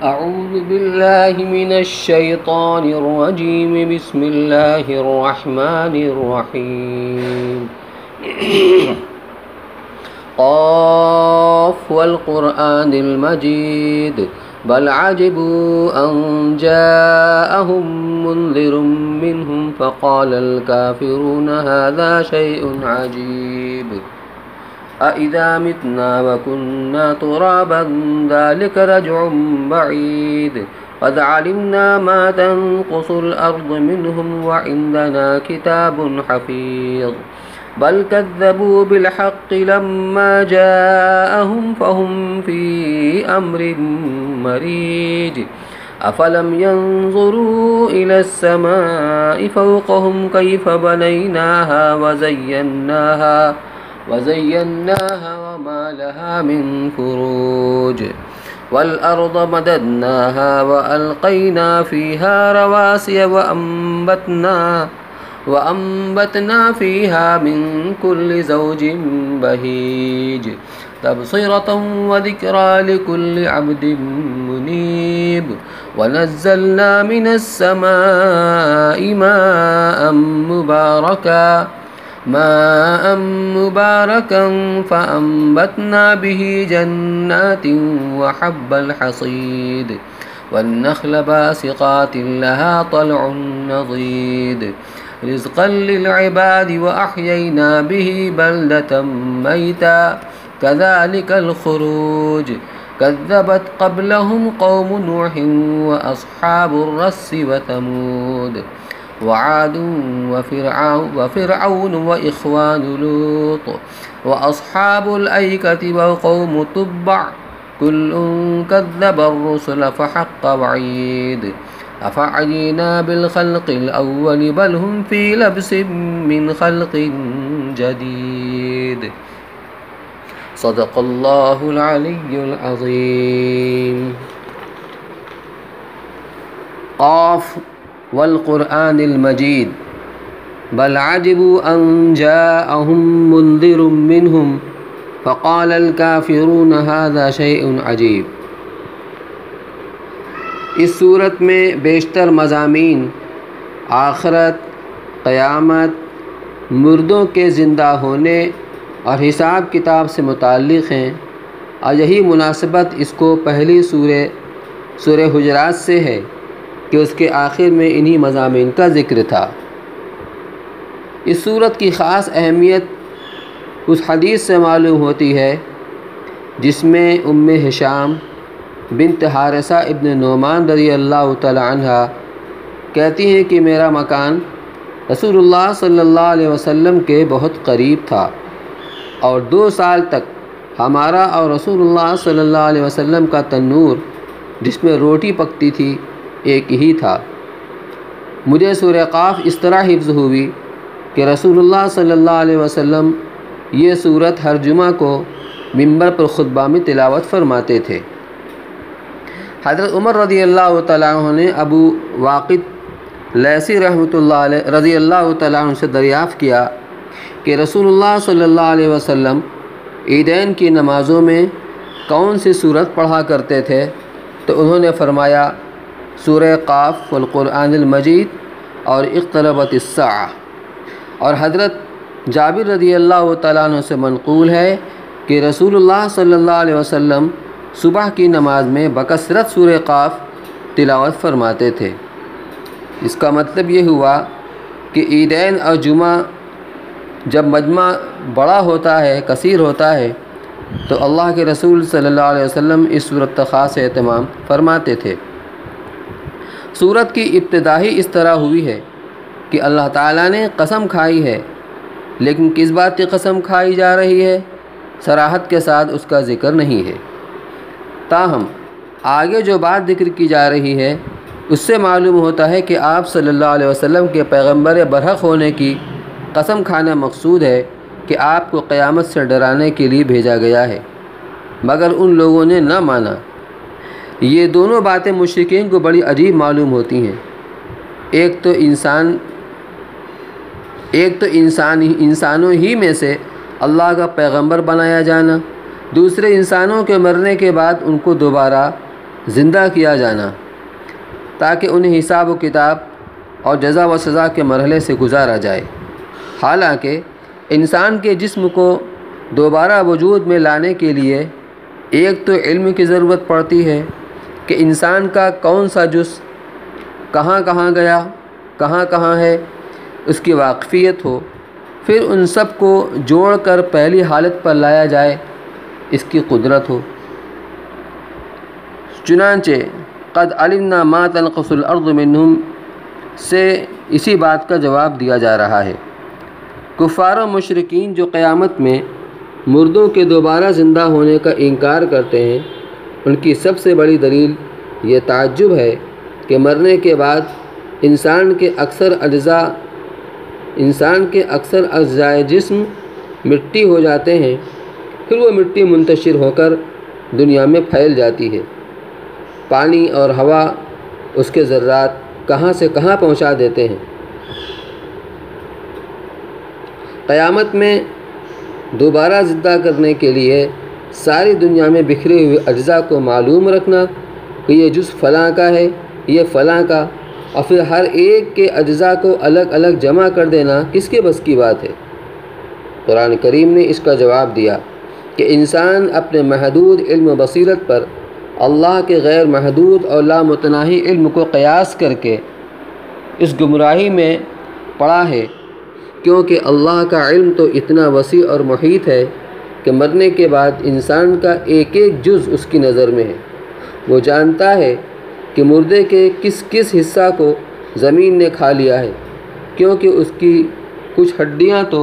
أعوذ بالله من الشيطان الرجيم. بسم الله الرحمن الرحيم. قاف والقرآن المجيد بل عجبوا أن جاءهم منذر منهم فقال الكافرون هذا شيء عجيب أإذا متنا وكنا ترابا ذلك رجع بعيد قد علمنا ما تنقص الأرض منهم وعندنا كتاب حفيظ بل كذبوا بالحق لما جاءهم فهم في أمر مريج أفلم ينظروا إلى السماء فوقهم كيف بنيناها وزيناها وما لها من فروج والأرض مددناها وألقينا فيها رواسي وأنبتنا فيها من كل زوج بهيج تبصرة وذكرى لكل عبد منيب ونزلنا من السماء ماء مباركا فأنبتنا به جنات وحب الحصيد والنخل باسقات لها طلع نضيد رزقا للعباد وأحيينا به بلدة ميتا كذلك الخروج كذبت قبلهم قوم نوح وأصحاب الرس وثمود وعاد وفرعون وإخوان لوط وأصحاب الأيكة وقوم تبع كل كذب الرسل فحق وعيد أفعينا بالخلق الأول بل هم في لبس من خلق جديد صدق الله العلي العظيم. قاف والقرآن المجيد بل عجبوا أن جاءهم منذر منهم فقال الكافرون هذا شيء عجيب. اس صورت میں بیشتر مضامین آخرت، قیامت، مردوں کے زندہ ہونے اور حساب کتاب سے متعلق ہیں، اور یہی مناسبت اس کو پہلی سورہ حجرات سے ہے کہ اس کے آخر میں انہی مضامین کا ذکر تھا۔ اس صورت کی خاص اہمیت اس حدیث سے معلوم ہوتی ہے جس میں ام ہشام بنت حارثہ ابن نعمان رضی اللہ تعالی عنہ کہتی ہیں کہ میرا مکان رسول اللہ صلی اللہ علیہ وسلم کے بہت قریب تھا، اور 2 سال تک ہمارا اور رسول اللہ صلی اللہ علیہ وسلم کا تنور جس میں روٹی پکتی تھی ایک ہی تھا۔ مجھے سورہ قاف اس طرح حفظ ہوئی کہ رسول اللہ صلی اللہ علیہ وسلم یہ سورت ہر جمعہ کو منبر پر خطبہ میں تلاوت فرماتے تھے۔ حضرت عمر رضی اللہ تعالیٰ عنہ نے ابو واقد لیثی رحمۃ اللہ علیہ رضی اللہ تعالیٰ عنہ سے دریافت کیا کہ رسول اللہ صلی اللہ علیہ وسلم عیدین کی نمازوں میں کون سی سورت پڑھا کرتے تھے، تو انہوں نے فرمایا سورہ قاف والقرآن المجید اور اقتربت الساعہ۔ اور حضرت جابر رضی اللہ تعالیٰ عنہ سے منقول ہے کہ رسول اللہ صلی اللہ علیہ وسلم صبح کی نماز میں بکثرت سورہ قاف تلاوت فرماتے تھے۔ اس کا مطلب یہ ہوا کہ عیدین اور جمعہ جب مجمع بڑا ہوتا ہے، کثیر ہوتا ہے، تو اللہ کے رسول صلی اللہ علیہ وسلم اس صورت کا خاص اہتمام فرماتے تھے۔ سورت کی ابتدا ہی اس طرح ہوئی ہے کہ اللہ تعالیٰ نے قسم کھائی ہے، لیکن کس بات کی قسم کھائی جا رہی ہے صراحت کے ساتھ اس کا ذکر نہیں ہے۔ تاہم آگے جو بات ذکر کی جا رہی ہے اس سے معلوم ہوتا ہے کہ آپ صلی اللہ علیہ وسلم کے پیغمبر برحق ہونے کی قسم کھانا مقصود ہے کہ آپ کو قیامت سے ڈرانے کے لیے بھیجا گیا ہے، مگر ان لوگوں نے نہ مانا۔ یہ دونوں باتیں مشرکین کو بڑی عجیب معلوم ہوتی ہیں۔ ایک تو انسانوں ہی میں سے اللہ کا پیغمبر بنایا جانا، دوسرے انسانوں کے مرنے کے بعد ان کو دوبارہ زندہ کیا جانا تاکہ انہیں حساب و کتاب اور جزا و سزا کے مرحلے سے گزارا جائے۔ حالانکہ انسان کے جسم کو دوبارہ وجود میں لانے کے لیے ایک تو علم کی ضرورت پڑتی ہے کہ انسان کا کون سا جزو کہاں کہاں گیا، کہاں کہاں ہے، اس کی واقفیت ہو، پھر ان سب کو جوڑ کر پہلی حالت پر لایا جائے، اس کی قدرت ہو۔ چنانچہ قد علمنا ما تنقص الارض منہم سے اسی بات کا جواب دیا جا رہا ہے۔ کفار و مشرکین جو قیامت میں مردوں کے دوبارہ زندہ ہونے کا انکار کرتے ہیں، ان کی سب سے بڑی دلیل یہ تعجب ہے کہ مرنے کے بعد انسان کے اکثر اجزائے جسم مٹی ہو جاتے ہیں، پھر وہ مٹی منتشر ہو کر دنیا میں پھیل جاتی ہے۔ پانی اور ہوا اس کے ذرات کہاں سے کہاں پہنچا دیتے ہیں۔ قیامت میں دوبارہ زندہ کرنے کے لیے ساری دنیا میں بکھرے ہوئے اجزاء کو معلوم رکھنا کہ یہ جزو فلاں کا ہے، یہ فلاں کا، اور پھر ہر ایک کے اجزاء کو الگ الگ جمع کر دینا کس کے بس کی بات ہے؟ قرآن کریم نے اس کا جواب دیا کہ انسان اپنے محدود علم و بصیرت پر اللہ کے غیر محدود اور لامتناہی علم کو قیاس کر کے اس گمراہی میں پڑا ہے، کیونکہ اللہ کا علم تو اتنا وسیع اور محیط ہے کہ مرنے کے بعد انسان کا ایک ایک جز اس کی نظر میں ہے۔ وہ جانتا ہے کہ مردے کے کس کس حصہ کو زمین نے کھا لیا ہے، کیونکہ اس کی کچھ ہڈیاں تو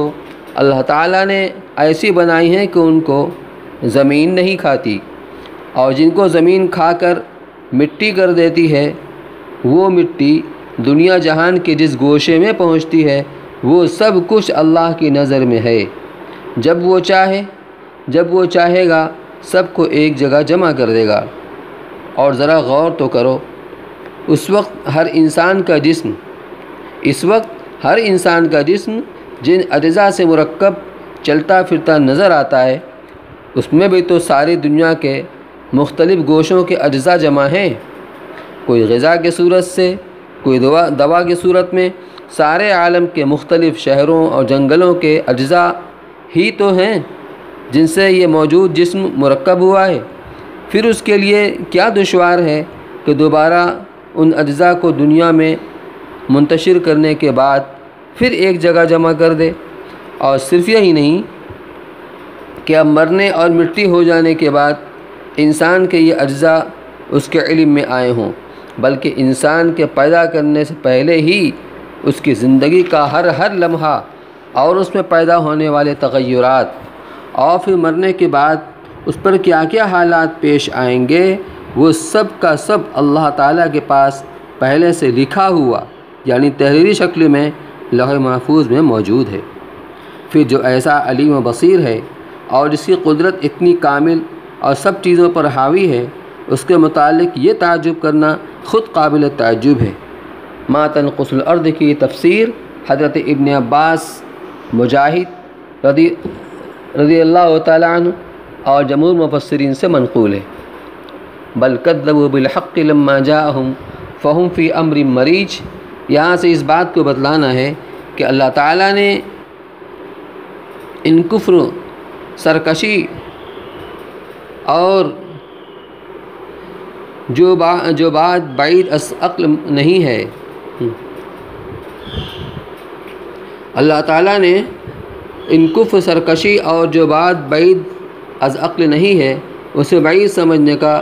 اللہ تعالیٰ نے ایسی بنائی ہیں کہ ان کو زمین نہیں کھاتی، اور جن کو زمین کھا کر مٹی کر دیتی ہے، وہ مٹی دنیا جہان کے جس گوشے میں پہنچتی ہے، وہ سب کچھ اللہ کی نظر میں ہے۔ جب وہ چاہے گا سب کو ایک جگہ جمع کر دے گا۔ اور ذرا غور تو کرو، اس وقت ہر انسان کا جسم جن اجزاء سے مرکب چلتا پھرتا نظر آتا ہے، اس میں بھی تو ساری دنیا کے مختلف گوشوں کے اجزاء جمع ہیں۔ کوئی غذا کے صورت سے، کوئی دوا کی صورت میں، سارے عالم کے مختلف شہروں اور جنگلوں کے اجزاء ہی تو ہیں جن سے یہ موجود جسم مرکب ہوا ہے۔ پھر اس کے لیے کیا دشوار ہے کہ دوبارہ ان اجزاء کو دنیا میں منتشر کرنے کے بعد پھر ایک جگہ جمع کر دے۔ اور صرف یہی نہیں کہ اب مرنے اور مٹی ہو جانے کے بعد انسان کے یہ اجزاء اس کے علم میں آئے ہوں، بلکہ انسان کے پیدا کرنے سے پہلے ہی اس کی زندگی کا ہر لمحہ اور اس میں پیدا ہونے والے تغیرات، اور پھر مرنے کے بعد اس پر کیا کیا حالات پیش آئیں گے، وہ سب کا سب اللہ تعالیٰ کے پاس پہلے سے لکھا ہوا، یعنی تحریری شکل میں لوح محفوظ میں موجود ہے۔ پھر جو ایسا علیم و بصیر ہے اور جس کی قدرت اتنی کامل اور سب چیزوں پر حاوی ہے، اس کے متعلق یہ تعجب کرنا خود قابل تعجب ہے۔ ما تنقص الارض کی تفسیر حضرت ابن عباس، مجاہد رضی اللہ تعالیٰ عنہ اور جمہور مفسرین سے منقول ہے۔ بل کذبوا بالحق لما جاءہم فہم فی امر مریج۔ یہاں سے اس بات کو بتلانا ہے کہ اللہ تعالیٰ نے ان کفر، سرکشی اور جو بات بعید از عقل نہیں ہے، اللہ تعالیٰ نے ان کفر، سرکشی اور جو بات بعید از عقل نہیں ہے اسے بعید سمجھنے کا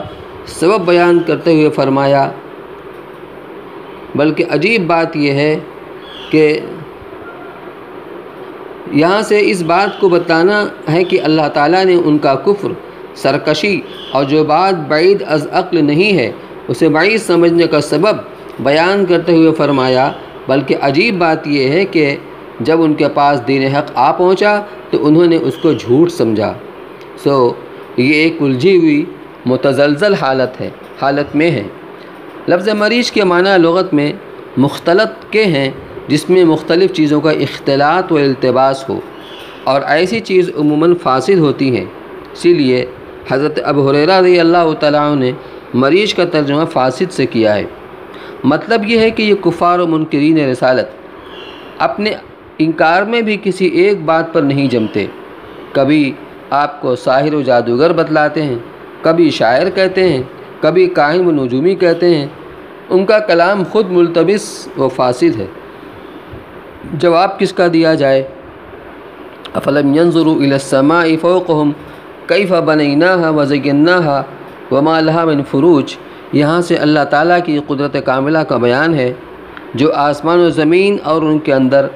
سبب بیان کرتے ہوئے فرمایا، بلکہ عجیب بات یہ ہے کہ یہاں سے اس بات کو بتانا ہے کہ اللہ تعالیٰ نے ان کا کفر، سرکشی اور جو بات بعید از عقل نہیں ہے اسے بعید سمجھنے کا سبب بیان کرتے ہوئے فرمایا، بلکہ عجیب بات یہ ہے کہ جب ان کے پاس دین حق آ پہنچا تو انہوں نے اس کو جھوٹ سمجھا۔ یہ ایک الجھی ہوئی متزلزل حالت میں ہے۔ لفظ مریج کے معنی لغت میں مختلط کے ہیں، جس میں مختلف چیزوں کا اختلاط و التباس ہو، اور ایسی چیز عموماً فاسد ہوتی ہیں۔ اسی لیے حضرت ابو ہریرہ رضی اللہ تعالیٰ عنہ نے مریض کا ترجمہ فاسد سے کیا ہے۔ مطلب یہ ہے کہ یہ کفار و منکرین رسالت اپنے انکار میں بھی کسی ایک بات پر نہیں جمتے۔ کبھی آپ کو ساحر و جادوگر بتلاتے ہیں، کبھی شاعر کہتے ہیں، کبھی کاہن و نجومی کہتے ہیں۔ ان کا کلام خود ملتبس و فاسد ہے۔ جواب کس کا دیا جائے؟ افلم ينظروا الى السماء فوقهم کیف بنیناها وزیناها وما لها من فروج۔ یہاں سے اللہ تعالیٰ کی قدرت کاملہ کا بیان ہے جو آسمان و زمین اور ان کے اندر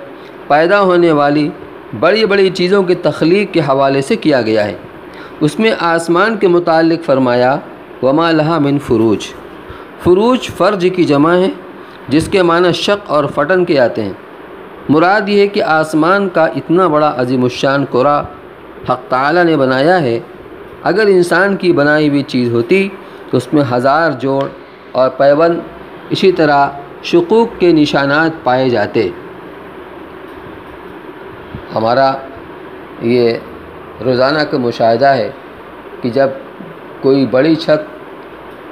پیدا ہونے والی بڑی بڑی چیزوں کی تخلیق کے حوالے سے کیا گیا ہے۔ اس میں آسمان کے متعلق فرمایا وما لها من فروج۔ فروج فرج کی جمع ہے جس کے معنی شق اور پھٹن کے آتے ہیں۔ مراد یہ ہے کہ آسمان کا اتنا بڑا عظیم الشان کرہ حق تعالیٰ نے بنایا ہے، اگر انسان کی بنائی ہوئی چیز ہوتی تو اس میں ہزار جوڑ اور پیوند اسی طرح شقوق کے نشانات پائے جاتے۔ ہمارا یہ روزانہ کا مشاہدہ ہے کہ جب کوئی بڑی چھت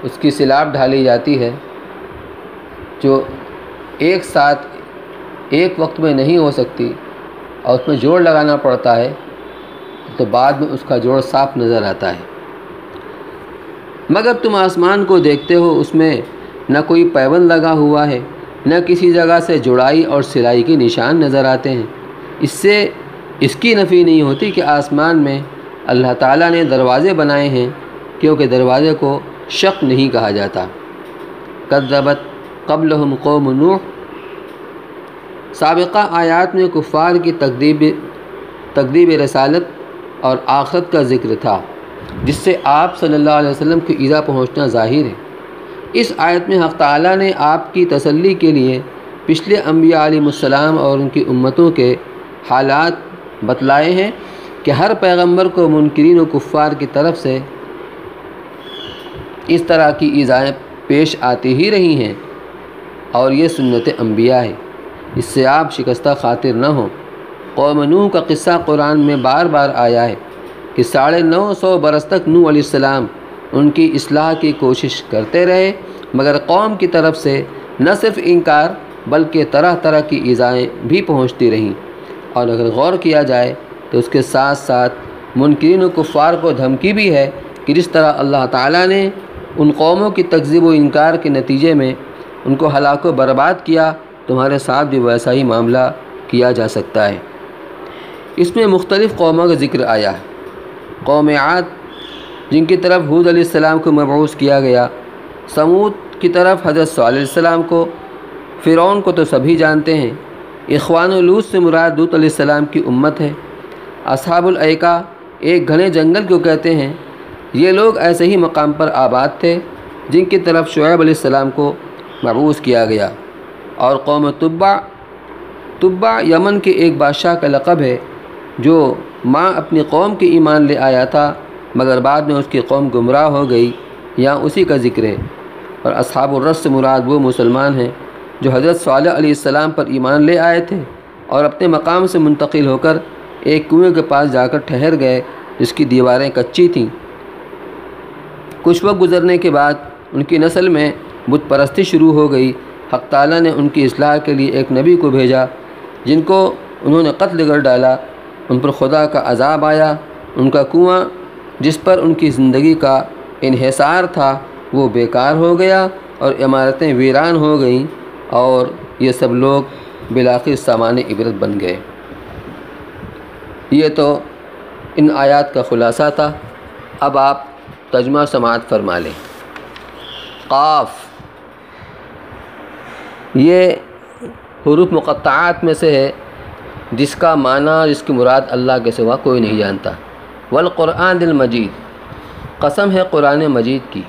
اس کی سلاب ڈھالی جاتی ہے جو ایک ساتھ ایک وقت میں نہیں ہو سکتی اور اس میں جوڑ لگانا پڑتا ہے تو بعد میں اس کا جوڑ صاف نظر آتا ہے۔ مگر تم آسمان کو دیکھتے ہو، اس میں نہ کوئی پیوند لگا ہوا ہے، نہ کسی جگہ سے جڑائی اور سلائی کے نشان نظر آتے ہیں۔ اس سے اس کی نفی نہیں ہوتی کہ آسمان میں اللہ تعالیٰ نے دروازے بنائے ہیں، کیونکہ دروازے کو شق نہیں کہا جاتا۔ کذبت قبلہم قوم نوح۔ سابقہ آیات میں کفار کی تکذیب رسالت اور آخرت کا ذکر تھا، جس سے آپ صلی اللہ علیہ وسلم کی ایذا پہنچنا ظاہر ہے۔ اس آیت میں حق تعالیٰ نے آپ کی تسلی کے لیے پچھلے انبیاء علیہ السلام اور ان کی امتوں کے حالات بتلائے ہیں کہ ہر پیغمبر کو منکرین و کفار کی طرف سے اس طرح کی ایذائیں پیش آتی ہی رہی ہیں اور یہ سنت انبیاء ہے۔ اس سے آپ شکستہ خاطر نہ ہوں۔ قوم نوح کا قصہ قرآن میں بار بار آیا ہے کہ 950 برس تک نوح علیہ السلام ان کی اصلاح کی کوشش کرتے رہے، مگر قوم کی طرف سے نہ صرف انکار بلکہ طرح طرح کی ایذائیں بھی پہنچتی رہیں۔ اور اگر غور کیا جائے تو اس کے ساتھ ساتھ منکرین و کفار کو دھمکی بھی ہے کہ جس طرح اللہ تعالیٰ نے ان قوموں کی تکذیب و انکار کے نتیجے میں ان کو ہلاک و برباد کیا، تمہارے ساتھ بھی ویسا ہی معاملہ کیا جا سکتا ہے۔ اس میں مختلف قوموں کا ذکر آیا ہے۔ قوم عاد جن کی طرف ہود علیہ السلام کو مبعوث کیا گیا، سمود کی طرف حضرت صالح علیہ السلام کو، فرعون کو تو سبھی جانتے ہیں۔ اخوان لوط سے مراد لوط علیہ السلام کی امت ہے۔ اصحاب الایکہ ایک گھنے جنگل کو کہتے ہیں۔ یہ لوگ ایسے ہی مقام پر آباد تھے جن کی طرف شعیب علیہ السلام کو مبعوث کیا گیا۔ اور قوم تبع یمن کے ایک بادشاہ کا لقب ہے جو اپنی قوم کے ایمان لے آیا تھا مگر بعد میں اس کی قوم گمراہ ہو گئی، یہاں اسی کا ذکر ہے۔ اور اصحاب الرس سے مراد وہ مسلمان ہیں جو حضرت صالح علیہ السلام پر ایمان لے آئے تھے اور اپنے مقام سے منتقل ہو کر ایک کنویں کے پاس جا کر ٹھہر گئے جس کی دیواریں کچی تھیں۔ کچھ وقت گزرنے کے بعد ان کی نسل میں بت پرستی شروع ہو گئی۔ حق تعالیٰ نے ان کی اصلاح کے لیے ایک نبی کو بھیجا جن کو انہوں نے قتل کر ڈالا۔ ان پر خدا کا عذاب آیا۔ ان کا کنواں جس پر ان کی زندگی کا انحصار تھا وہ بیکار ہو گیا اور عمارتیں ویران ہو گئیں اور یہ سب لوگ بالآخر سامان عبرت بن گئے۔ یہ تو ان آیات کا خلاصہ تھا۔ اب آپ ترجمہ سماعت فرما لیں۔ قاف یہ حروف مقطعات میں سے ہے جس کا معنی، جس کی مراد اللہ کے سوا کوئی نہیں جانتا۔ والقرآن المجید، قسم ہے قرآن مجید کی۔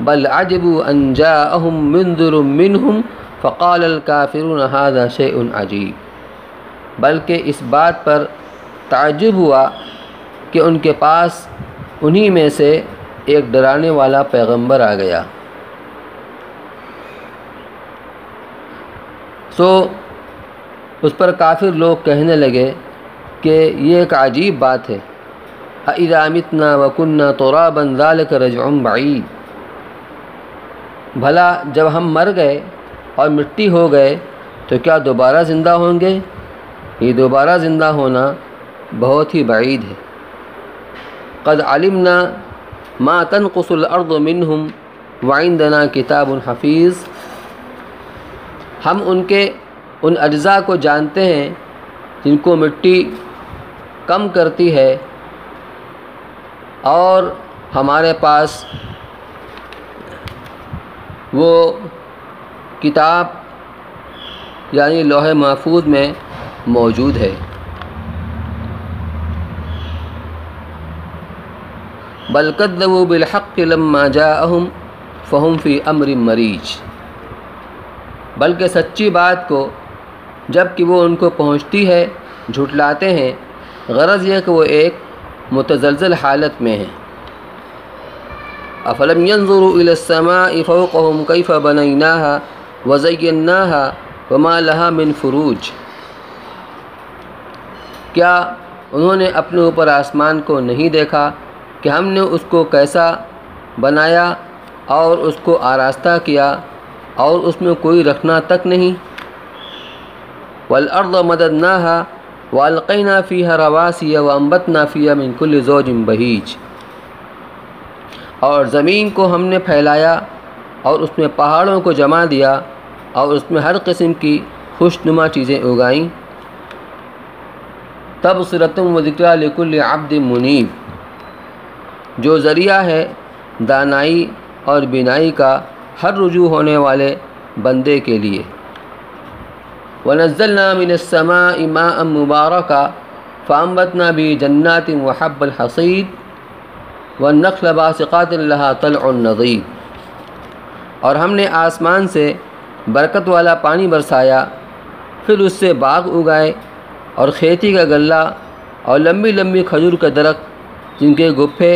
بل عجبوا ان جاءهم منذر منهم فقال الكافرون هذا شيء عجیب، بلکہ اس بات پر تعجب ہوا کہ ان کے پاس انہی میں سے ایک ڈرانے والا پیغمبر آ گیا۔ اس پر کافر لوگ کہنے لگے کہ یہ ایک عجیب بات ہے۔ اَإِذَا مِتْنَا وَكُنَّا تُرَابًا ذَلِكَ رَجْعٌ بَعِيدٌ، بھلا جب ہم مر گئے اور مٹی ہو گئے تو کیا دوبارہ زندہ ہوں گے؟ یہ دوبارہ زندہ ہونا بہت ہی بعید ہے۔ قد علمنا ما تنقص الارض منہم وعندنا کتاب حفیظ، ہم ان اجزاء کو جانتے ہیں جن کو مٹی کم کرتی ہے، اور ہمارے پاس وہ کتاب یعنی لوح محفوظ میں موجود ہے۔ بل کذبوا بالحق لما جاءہم فہم فی امر مریج، بلکہ سچی بات کو جب کہ وہ ان کو پہنچتی ہے جھٹلاتے ہیں، غرض یہ کہ وہ ایک متزلزل حالت میں ہیں۔ افلم ينظروا الى السماء فوقهم كيف بنيناها وزيناها وما لها من فروج، کیا انہوں نے اپنے اوپر آسمان کو نہیں دیکھا کہ ہم نے اس کو کیسا بنایا اور اس کو آراستہ کیا اور اس میں کوئی رکھنا تک نہیں؟ والارض مددناها والقینا فیها رواسي وانبتنا فیها من كل زوج بہیج، اور زمین کو ہم نے پھیلایا اور اس میں پہاڑوں کو جما دیا اور اس میں ہر قسم کی خوشنما چیزیں اگائیں۔ تبصرۃ و ذکریٰ لکل عبد منیب، جو ذریعہ ہے دانائی اور بینائی کا ہر رجوع ہونے والے بندے کے لیے۔ ونزلنا من السماء ماء مبارکا فانبتنا به جنات وحب الحصید والنخل باسقات لها طلع نضید، اور ہم نے آسمان سے برکت والا پانی برسایا، پھر اس سے باغ اگائے اور کھیتی کا غلہ اور لمبی لمبی کھجور کے درخت جن کے گپھے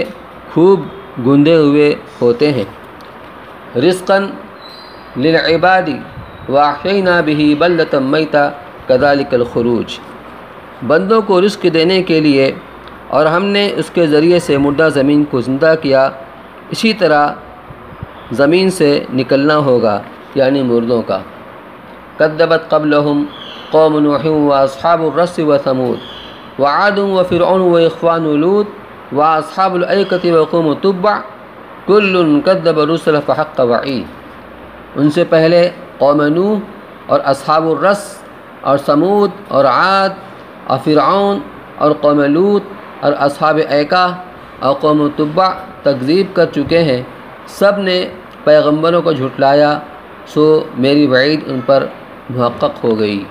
خوب گندے ہوئے ہوتے ہیں۔ رزقا للعباد واحیینا به بلدۃ میتا کذالک الخروج، بندوں کو رزق دینے کے لیے، اور ہم نے اس کے ذریعے سے مردہ زمین کو زندہ کیا، اسی طرح زمین سے نکلنا ہوگا یعنی مردوں کا۔ کذبت قبلہم قوم نوح واصحاب الرس وثمود وعاد وفرعون واخوان لوط واصحاب الایکۃ وقوم تبع کل کذب الرسل فحق وعید، ان سے پہلے قوم نوح اور اصحاب الرس اور سمود اور عاد اور فرعون اور قوم لوط اور اصحاب ایکہ اور قوم تبع تکذیب کر چکے ہیں، سب نے پیغمبروں کو جھٹلایا، سو میری وعید ان پر محقق ہو گئی۔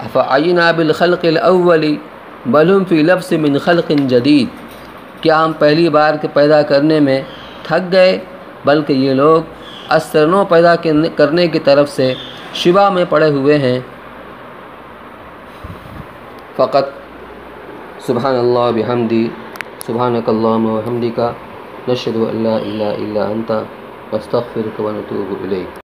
افعینا بالخلق الاول بل هم فی لبس من خلق جدید، کیا ہم پہلی بار کے پیدا کرنے میں تھک گئے، بلکہ یہ لوگ از نو پیدا کرنے کی طرف سے شبہ میں پڑے ہوئے ہیں۔ فقط سبحان اللہ بحمدی سبحانک اللہم وبحمدک نشہد ان لا الہ الا انت نستغفرک ونتوب الیک۔